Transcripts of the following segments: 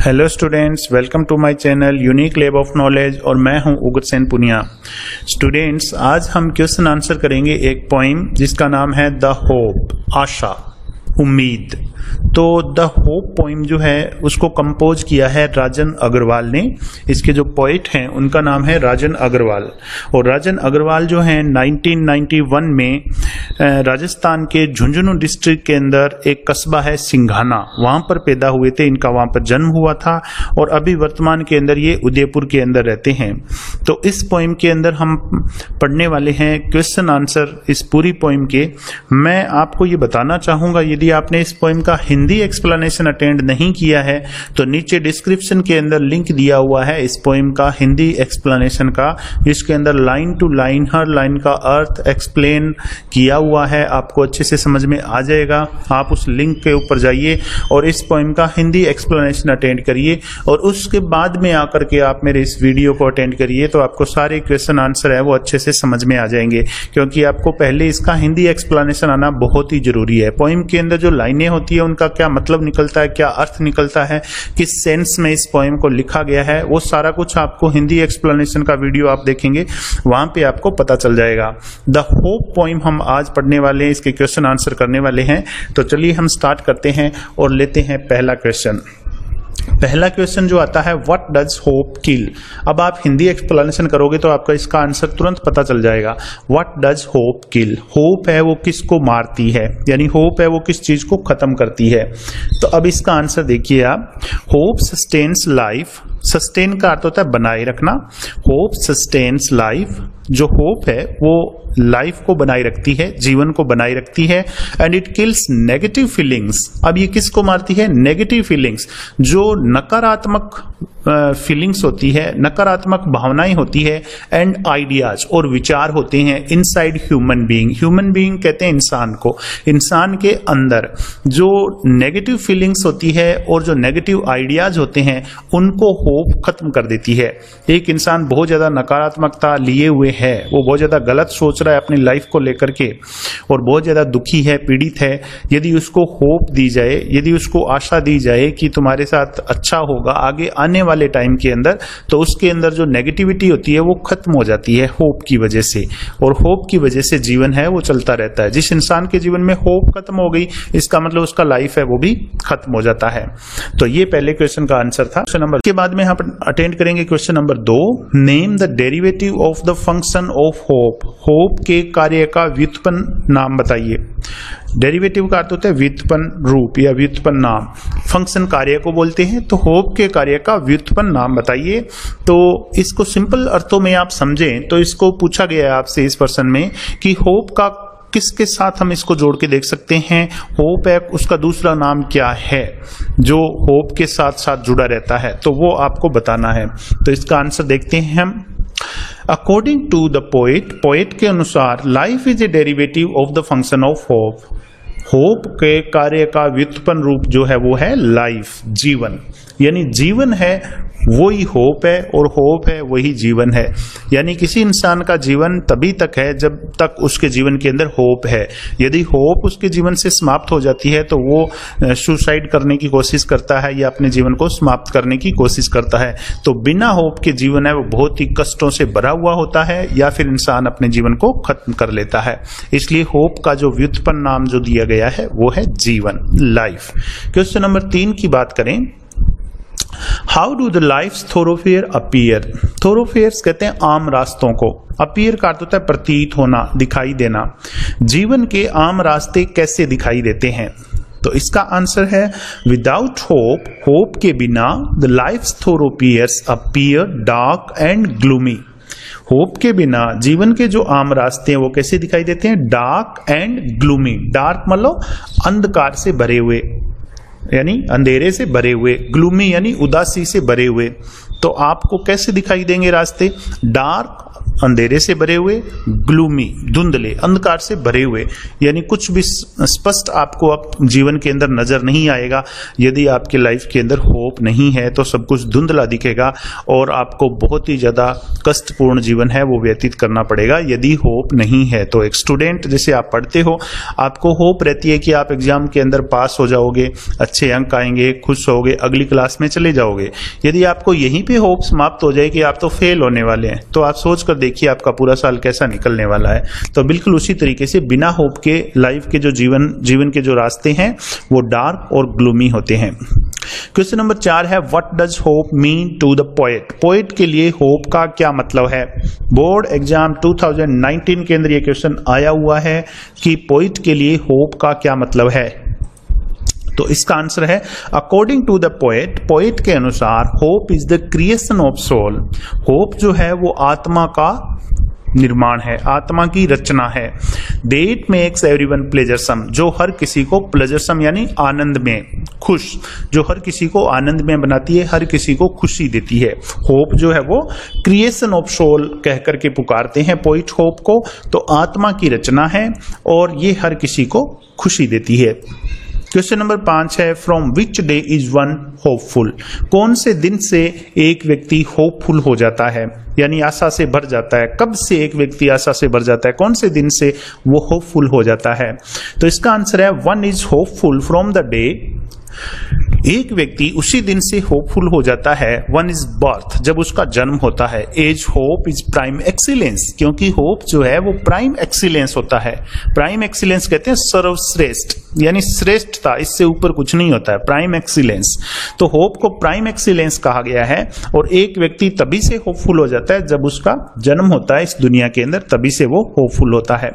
Hello students, welcome to my channel unique lab of knowledge और मैं हूं Ugrasen Punia. Students, आज हम क्वेश्चन आंसर करेंगे एक पोइम जिसका नाम है द होप, आशा, उम्मीद। तो द होप पोइम जो है उसको कंपोज किया है राजन अग्रवाल ने। इसके जो पोइट हैं उनका नाम है राजन अग्रवाल। और राजन अग्रवाल जो हैं 1991 में राजस्थान के झुंझुनू डिस्ट्रिक्ट के अंदर एक कस्बा है सिंघाना, वहां पर पैदा हुए थे। इनका वहां पर जन्म हुआ था और अभी वर्तमान के अंदर ये उदयपुर के अंदर रहते हैं। तो इस पोइम के अंदर हम पढ़ने वाले हैं क्वेश्चन आंसर इस पूरी पोइम के। मैं आपको ये बताना चाहूंगा, यदि आपने इस पोइम का हिंदी एक्सप्लेनेशन अटेंड नहीं किया है तो नीचे डिस्क्रिप्शन के अंदर लिंक दिया हुआ है इस पोइम का हिंदी एक्सप्लेनेशन का, जिसके अंदर लाइन टू लाइन हर लाइन का अर्थ एक्सप्लेन किया हुआ है। आपको अच्छे से समझ में आ जाएगा। आप उस लिंक के ऊपर जाइए और इस पोइम का हिंदी एक्सप्लेनेशन अटेंड करिए और उसके बाद में आकर के आप मेरे इस वीडियो को अटेंड करिए, तो आपको सारे क्वेश्चन आंसर है वो अच्छे से समझ में आ जाएंगे। क्योंकि आपको पहले इसका हिंदी एक्सप्लेनेशन आना बहुत ही जरूरी है। पोइम के अंदर जो लाइनें होती है उनका क्या मतलब निकलता है, क्या अर्थ निकलता है, किस सेंस में इस पोएम को लिखा गया है, वो सारा कुछ आपको हिंदी एक्सप्लेनेशन का वीडियो आप देखेंगे, वहां पे आपको पता चल जाएगा। द होप पोएम हम आज पढ़ने वाले हैं, इसके क्वेश्चन आंसर करने वाले हैं। तो चलिए हम स्टार्ट करते हैं और लेते हैं पहला क्वेश्चन। पहला क्वेश्चन जो आता है, व्हाट डज होप किल। अब आप हिंदी एक्सप्लेनेशन करोगे तो आपका इसका आंसर तुरंत पता चल जाएगा। What does hope kill, hope है वो किसको मारती है, यानी होप है वो किस चीज को खत्म करती है। तो अब इसका आंसर देखिए आप, होप सस्टेन्स लाइफ। सस्टेन का अर्थ होता है बनाए रखना। होप सस्टेन्स लाइफ, जो होप है वो लाइफ को बनाए रखती है, जीवन को बनाए रखती है। And it kills negative feelings. अब ये किसको मारती है? नेगेटिव फीलिंग्स, जो नकारात्मक फीलिंग्स होती है, नकारात्मक भावनाएं होती है। एंड आइडियाज, और विचार होते हैं inside human being. Human being कहते हैं इंसान को। इंसान के अंदर जो नेगेटिव फीलिंग्स होती है और जो नेगेटिव आइडियाज होते हैं उनको होप खत्म कर देती है। एक इंसान बहुत ज्यादा नकारात्मकता लिए हुए है, वो बहुत ज्यादा गलत सोच रहा है अपनी लाइफ को लेकर के और बहुत ज्यादा दुखी है, पीड़ित है। यदि उसको होप दी जाए, यदि उसको आशा दी जाए कि तुम्हारे साथ अच्छा होगा आगे आने वाले टाइम के अंदर, तो उसके अंदर जो नेगेटिविटी होती है वो खत्म हो जाती है होप की वजह से। और होप की वजह से जीवन है वो चलता रहता है। जिस इंसान के जीवन में होप खत्म हो गई, इसका मतलब उसका लाइफ है वो भी खत्म हो जाता है। तो ये पहले क्वेश्चन का आंसर था। क्वेश्चन नंबर के बाद में हम अटेंड करेंगे question number 2। Name the derivative of the function of hope. Hope के कार्य का व्युत्पन्न नाम बताइए। डेरिवेटिव का अर्थ होता है व्युत्पन्न रूप या व्युत्पन्न नाम। फंक्शन कार्य को बोलते हैं, तो होप के कार्य का व्युत्पन्न नाम बताइए। तो इसको सिंपल अर्थों में आप समझें तो इसको पूछा गया है आपसे इस प्रश्न में कि होप का किसके साथ हम इसको जोड़ के देख सकते हैं। होप है, उसका दूसरा नाम क्या है जो होप के साथ साथ जुड़ा रहता है, तो वो आपको बताना है। तो इसका आंसर देखते हैं हम। According to the poet, poet के अनुसार life is a derivative of the function of hope. Hope के कार्य का व्युत्पन्न रूप जो है वो है लाइफ, जीवन। यानी जीवन है वही होप है और होप है वही जीवन है। यानी किसी इंसान का जीवन तभी तक है जब तक उसके जीवन के अंदर होप है। यदि होप उसके जीवन से समाप्त हो जाती है तो वो सुसाइड करने की कोशिश करता है या अपने जीवन को समाप्त करने की कोशिश करता है। तो बिना होप के जीवन है वो बहुत ही कष्टों से भरा हुआ होता है या फिर इंसान अपने जीवन को खत्म कर लेता है। इसलिए होप का जो व्युत्पन्न नाम जो दिया गया है वो है जीवन, लाइफ। क्वेश्चन नंबर 3 की बात करें। How do the life's thoroughfare appear. Thoroughfares कहते हैं आम रास्तों को। अपीयर का अर्थ होता है प्रतीत होना, दिखाई देना। जीवन के आम रास्ते कैसे दिखाई देते हैं? तो इसका आंसर है विदाउट होप, होप के बिना the life's thoroughfares appear dark and gloomy. Hope के बिना जीवन के जो आम रास्ते हैं वो कैसे दिखाई देते हैं? Dark and gloomy. डार्क मतलब अंधकार से भरे हुए, यानी अंधेरे से भरे हुए। ग्लूमी यानी उदासी से भरे हुए। तो आपको कैसे दिखाई देंगे रास्ते? डार्क अंधेरे से भरे हुए, ग्लूमी धुंधले अंधकार से भरे हुए, यानी कुछ भी स्पष्ट आपको अब जीवन के अंदर नजर नहीं आएगा। यदि आपके लाइफ के अंदर होप नहीं है तो सब कुछ धुंधला दिखेगा और आपको बहुत ही ज्यादा कष्टपूर्ण जीवन है वो व्यतीत करना पड़ेगा यदि होप नहीं है। तो एक स्टूडेंट जैसे आप पढ़ते हो, आपको होप रहती है कि आप एग्जाम के अंदर पास हो जाओगे, अच्छे अंक आएंगे, खुश होगे, अगली क्लास में चले जाओगे। यदि आपको यहीं पे होप समाप्त हो जाए कि आप तो फेल होने वाले हैं, तो आप सोच कर देखिए आपका पूरा साल कैसा निकलने वाला है। तो बिल्कुल उसी तरीके से बिना होप के लाइफ के जो जीवन के जो रास्ते हैं वो डार्क और ग्लूमी होते हैं। क्वेश्चन नंबर 4 है what does hope mean to the poet. Poet के लिए होप का क्या मतलब है? बोर्ड एग्जाम 2019 के अंदर ये क्वेश्चन आया हुआ है कि पोएट के लिए होप का क्या मतलब है। तो इसका आंसर है according to the poet, poet के अनुसार hope is the creation of soul. Hope जो है वो आत्मा का निर्माण है, आत्मा की रचना है। देट मेक्स एवरीवन प्लेजरसम, जो हर किसी को प्लेजरसम यानी आनंद में, खुश, जो हर किसी को आनंद में बनाती है, हर किसी को खुशी देती है। होप जो है वो क्रिएशन ऑफ सोल कह करके पुकारते हैं पोइट होप को। तो आत्मा की रचना है और ये हर किसी को खुशी देती है। क्वेश्चन नंबर 5 है from which day is one hopeful. कौन से दिन से एक व्यक्ति होपफुल हो जाता है, यानी आशा से भर जाता है? कब से एक व्यक्ति आशा से भर जाता है? कौन से दिन से वो होपफुल हो जाता है? तो इसका आंसर है one is hopeful from the day, एक व्यक्ति उसी दिन से होपफुल हो जाता है वन इज बर्थ, जब उसका जन्म होता है। As hope is prime excellence, क्योंकि होप जो है वो प्राइम एक्सीलेंस होता है। प्राइम एक्सीलेंस कहते हैं सर्वश्रेष्ठ, यानी श्रेष्ठता, इससे ऊपर कुछ नहीं होता है, प्राइम एक्सीलेंस। तो होप को प्राइम एक्सीलेंस कहा गया है और एक व्यक्ति तभी से होपफुल हो जाता है जब उसका जन्म होता है इस दुनिया के अंदर, तभी से वो होपफुल होता है।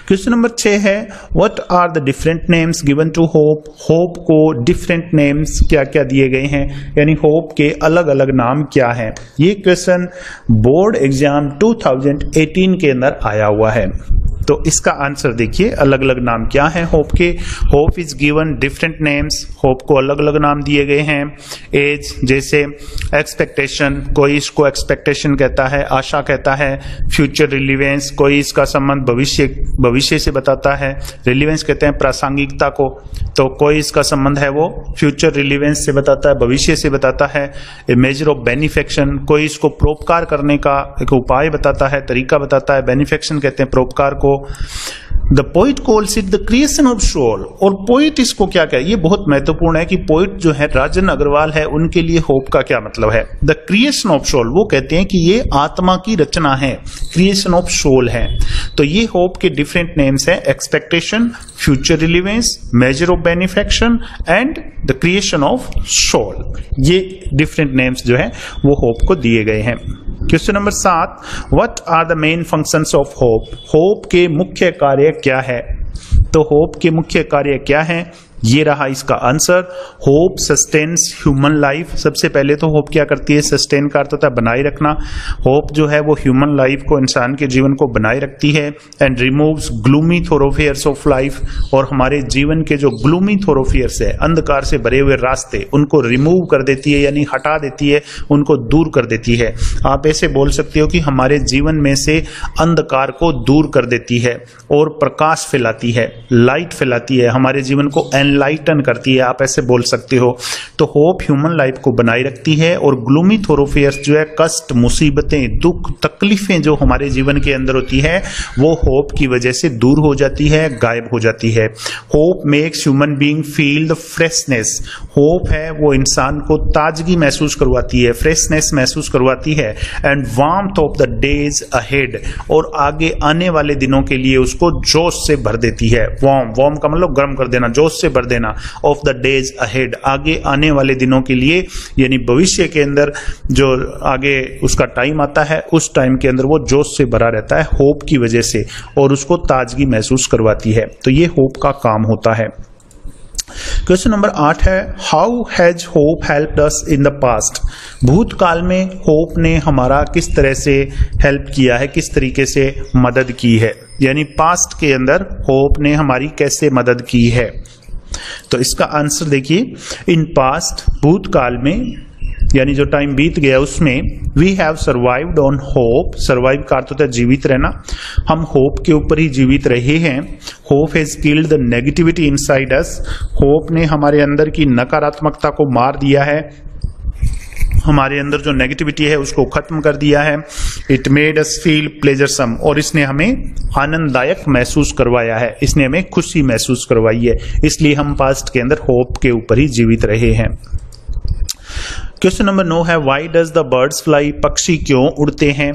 क्वेश्चन नंबर 6 है what are the different names given to hope. Hope को डिफरेंट नेम्स क्या क्या दिए गए हैं, यानी होप के अलग अलग नाम क्या हैं? ये क्वेश्चन बोर्ड एग्जाम 2018 के अंदर आया हुआ है। तो इसका आंसर देखिए, अलग अलग नाम क्या है होप के। Hope is given different names, hope को अलग अलग नाम दिए गए हैं। एज जैसे एक्सपेक्टेशन, कोई इसको एक्सपेक्टेशन कहता है, आशा कहता है। फ्यूचर रिलीवेंस, कोई इसका संबंध भविष्य से बताता है, रिलीवेंस कहते हैं प्रासंगिकता को, तो कोई इसका संबंध है वो फ्यूचर रिलीवेंस से बताता है, भविष्य से बताता है। ए मेजर ऑफ बेनिफेक्शन, कोई इसको परोपकार करने का एक उपाय बताता है, तरीका बताता है। बेनिफेक्शन कहते हैं परोपकार को। The poet calls it the creation of soul, और पोइट इसको क्या कहे, ये बहुत महत्वपूर्ण है कि पोइट जो है राजन अग्रवाल है, उनके लिए होप का क्या मतलब है। द क्रिएशन ऑफ सोल, वो कहते हैं कि ये आत्मा की रचना है, क्रिएशन ऑफ सोल है। तो ये होप के डिफरेंट नेम्स है, expectation, future relevance, measure of benefaction and the creation of soul. ये डिफरेंट नेम्स जो है वो होप को दिए गए हैं। Question number 7 what are the main functions of hope. Hope के मुख्य कार्य क्या है? तो होप के मुख्य कार्य क्या है, ये रहा इसका answer. Hope sustains human life. सबसे पहले तो होप क्या करती है, सस्टेन का अर्थ होता है बनाए रखना। होप जो है वो ह्यूमन लाइफ को, इंसान के जीवन को बनाए रखती है। And removes gloomy thoroughfares of life, और हमारे जीवन के जो ग्लूमी थोरोफियर्स है, अंधकार से भरे हुए रास्ते, उनको रिमूव कर देती है, यानी हटा देती है, उनको दूर कर देती है। आप ऐसे बोल सकते हो कि हमारे जीवन में से अंधकार को दूर कर देती है और प्रकाश फैलाती है, लाइट फैलाती है, हमारे जीवन को एनलाइटन करती है, आप ऐसे बोल सकते हो। तो होप ह्यूमन लाइफ को बनाए रखती है और ग्लूमी थोरोफियर्स जो है, कष्ट, मुसीबतें, दुख, तकलीफें जो हमारे जीवन के अंदर होती है, वो होप की वजह से दूर हो जाती है, गायब हो जाती है। Hope makes human being feel the freshness. Hope है वो इंसान को ताजगी महसूस करवाती है, फ्रेशनेस महसूस करवाती है। And warmth of the days ahead, और आगे आने वाले दिनों के लिए उसको जोश से भर देती है। वार्म का मतलब गर्म कर देना, जोश से भर देना। ऑफ द डेज अहेड, आगे आने वाले दिनों के लिए, यानी भविष्य के अंदर जो आगे उसका टाइम आता है, उस टाइम के अंदर वो जोश से भरा रहता है होप की वजह से, और उसको ताजगी महसूस करवाती है। तो ये होप का काम होता है। क्वेश्चन नंबर 8 है how has hope helped us in the past. भूतकाल में होप ने हमारा किस तरह से हेल्प किया है, किस तरीके से मदद की है, यानी पास्ट के अंदर होप ने हमारी कैसे मदद की है। तो इसका आंसर देखिए, इन पास्ट, भूतकाल में यानी जो टाइम बीत गया उसमें we have survived on hope. Survive का अर्थ होता है जीवित रहना, हम होप के ऊपर ही जीवित रहे हैं। Hope has killed the negativity inside us. Hope ने हमारे अंदर की नकारात्मकता को मार दिया है, हमारे अंदर जो नेगेटिविटी है उसको खत्म कर दिया है। इट मेड अस फील प्लेजरसम, और इसने हमें आनंददायक महसूस करवाया है, इसने हमें खुशी महसूस करवाई है, इसलिए हम पास्ट के अंदर होप के ऊपर ही जीवित रहे हैं। क्वेश्चन नंबर 9 है why does the birds fly. पक्षी क्यों उड़ते हैं?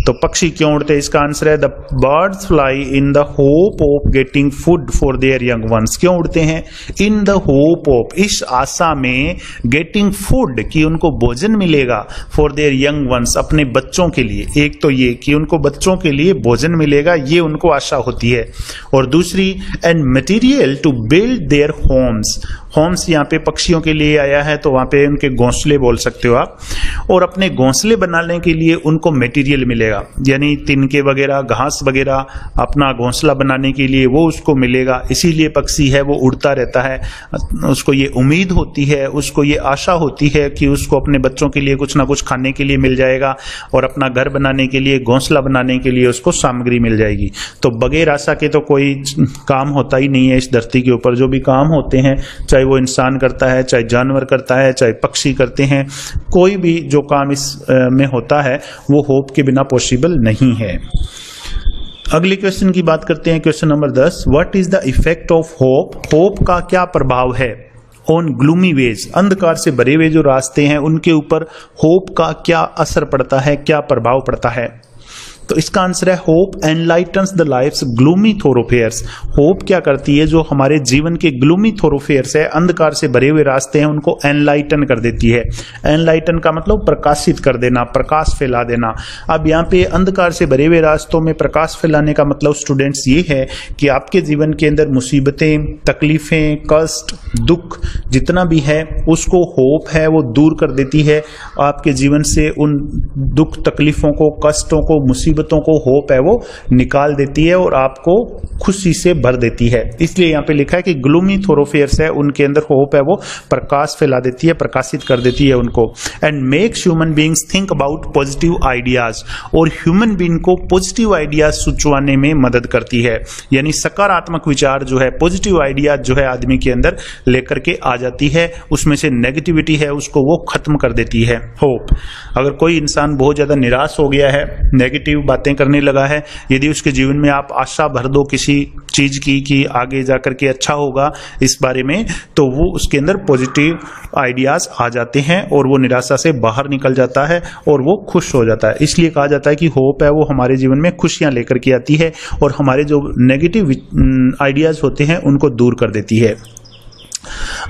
तो पक्षी क्यों उड़ते हैं, इसका आंसर है the birds fly in the hope of getting food for their young ones. क्यों उड़ते हैं? इन द होप ऑफ, इस आशा में, गेटिंग फूड, कि उनको भोजन मिलेगा, फॉर देयर यंग वंस, अपने बच्चों के लिए। एक तो ये कि उनको बच्चों के लिए भोजन मिलेगा, ये उनको आशा होती है, और दूसरी and material to build their homes. Homes यहाँ पे पक्षियों के लिए आया है, तो वहां पे उनके घोंसले बोल सकते हो आप, और अपने घोंसले बनाने के लिए उनको मटेरियल मिलेगा, यानी तिनके वगैरह, घास वगैरह, अपना घोंसला बनाने के लिए वो उसको मिलेगा। इसीलिए पक्षी है वो उड़ता रहता है, उसको ये उम्मीद होती है, उसको ये आशा होती है कि उसको अपने बच्चों के लिए कुछ ना कुछ खाने के लिए मिल जाएगा, और अपना घर बनाने के लिए, घोंसला बनाने के लिए उसको सामग्री मिल जाएगी। तो बगैर आशा के तो कोई काम होता ही नहीं है इस धरती के ऊपर। जो भी काम होते हैं, चाहे वो इंसान करता है, चाहे जानवर करता है, चाहे पक्षी करते हैं, कोई भी जो काम इस में होता है वो होप के बिना पॉसिबल नहीं है। अगले क्वेश्चन की बात करते हैं, question number 10। What is the effect of hope. Hope का क्या प्रभाव है ऑन ग्लूमी वेज। अंधकार से भरे हुए जो रास्ते हैं उनके ऊपर होप का क्या असर पड़ता है, क्या प्रभाव पड़ता है? तो इसका आंसर है hope enlightens the life's gloomy thoroughfares. Hope क्या करती है, जो हमारे जीवन के ग्लूमी थोरोफेयर्स है, अंधकार से भरे हुए रास्ते हैं, उनको एनलाइटन कर देती है। एनलाइटन का मतलब प्रकाशित कर देना, प्रकाश फैला देना। अब यहाँ पे अंधकार से भरे हुए रास्तों में प्रकाश फैलाने का मतलब स्टूडेंट्स ये है कि आपके जीवन के अंदर मुसीबतें, तकलीफें, कष्ट, दुख जितना भी है उसको होप है वो दूर कर देती है। आपके जीवन से उन दुख, तकलीफों को, कष्टों को, मुसीबतों को होप है वो निकाल देती है और आपको खुशी से भर देती है। इसलिए यहाँ पे लिखा है कि ग्लूमी थोरोफेयर्स है उनके अंदर होप है वो प्रकाश फैला देती है, प्रकाशित कर देती है उनको। And makes human beings think about positive ideas, और ह्यूमन बीइंग को पॉजिटिव आइडियाज सोचवाने में मदद करती है, यानी सकारात्मक विचार जो है, पॉजिटिव आइडियाज जो है आदमी के अंदर लेकर के आ जाती है, उसमें से नेगेटिविटी है उसको वो खत्म कर देती है होप। अगर कोई इंसान बहुत ज्यादा निराश हो गया है, नेगेटिव बातें करने लगा है, यदि उसके जीवन में आप आशा भर दो किसी चीज की कि आगे जाकर के अच्छा होगा इस बारे में, तो वो उसके अंदर पॉजिटिव आइडियाज आ जाते हैं और वो निराशा से बाहर निकल जाता है और वो खुश हो जाता है। इसलिए कहा जाता है कि होप है वो हमारे जीवन में खुशियां लेकर के आती है और हमारे जो नेगेटिव आइडियाज होते हैं उनको दूर कर देती है।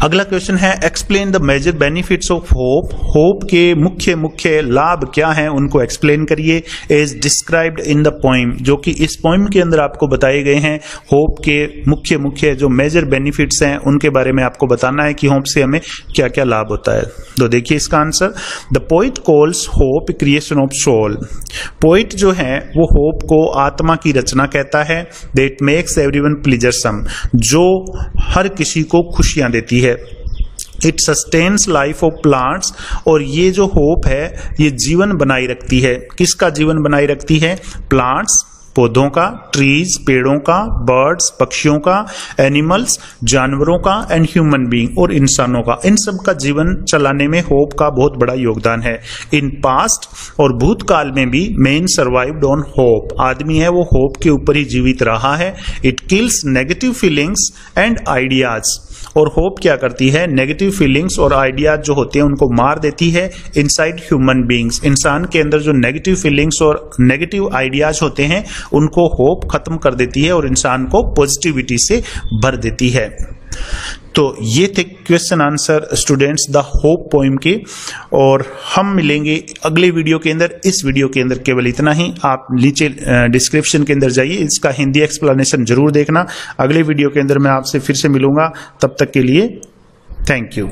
अगला क्वेश्चन है explain the major benefits of hope. Hope के मुख्य मुख्य लाभ क्या हैं उनको एक्सप्लेन करिए as described in the poem, जो कि इस पोइम के अंदर आपको बताए गए हैं। होप के मुख्य मुख्य जो मेजर बेनिफिट्स हैं उनके बारे में आपको बताना है कि होप से हमें क्या क्या लाभ होता है। तो देखिए इसका answer, the poet calls hope creation of soul. Poet जो है वो होप को आत्मा की रचना कहता है। दैट मेक्स एवरीवन प्लीजरसम, जो हर किसी को खुशियां देती है। It sustains life of plants, और ये जो होप है ये जीवन बनाए रखती है। किसका जीवन बनाए रखती है? प्लांट्स, पौधों का, ट्रीज, पेड़ों का, बर्ड्स, पक्षियों का, एनिमल्स, जानवरों का, एंड ह्यूमन बीइंग, और इंसानों का। इन सब का जीवन चलाने में होप का बहुत बड़ा योगदान है। इन पास्ट और भूतकाल में भी मैन सर्वाइव्ड ऑन होप। आदमी है वो होप के ऊपर ही जीवित रहा है। It kills negative feelings and ideas, और होप क्या करती है? नेगेटिव फीलिंग्स और आइडियाज जो होते हैं उनको मार देती है इनसाइड ह्यूमन बीइंग्स। इंसान के अंदर जो नेगेटिव फीलिंग्स और नेगेटिव आइडियाज होते हैं उनको होप खत्म कर देती है और इंसान को पॉजिटिविटी से भर देती है। तो ये थे question answer students the hope poem के, और हम मिलेंगे अगले वीडियो के अंदर। इस वीडियो के अंदर केवल इतना ही। आप नीचे डिस्क्रिप्शन के अंदर जाइए, इसका हिंदी एक्सप्लेनेशन जरूर देखना। अगले वीडियो के अंदर मैं आपसे फिर से मिलूंगा, तब तक के लिए थैंक यू।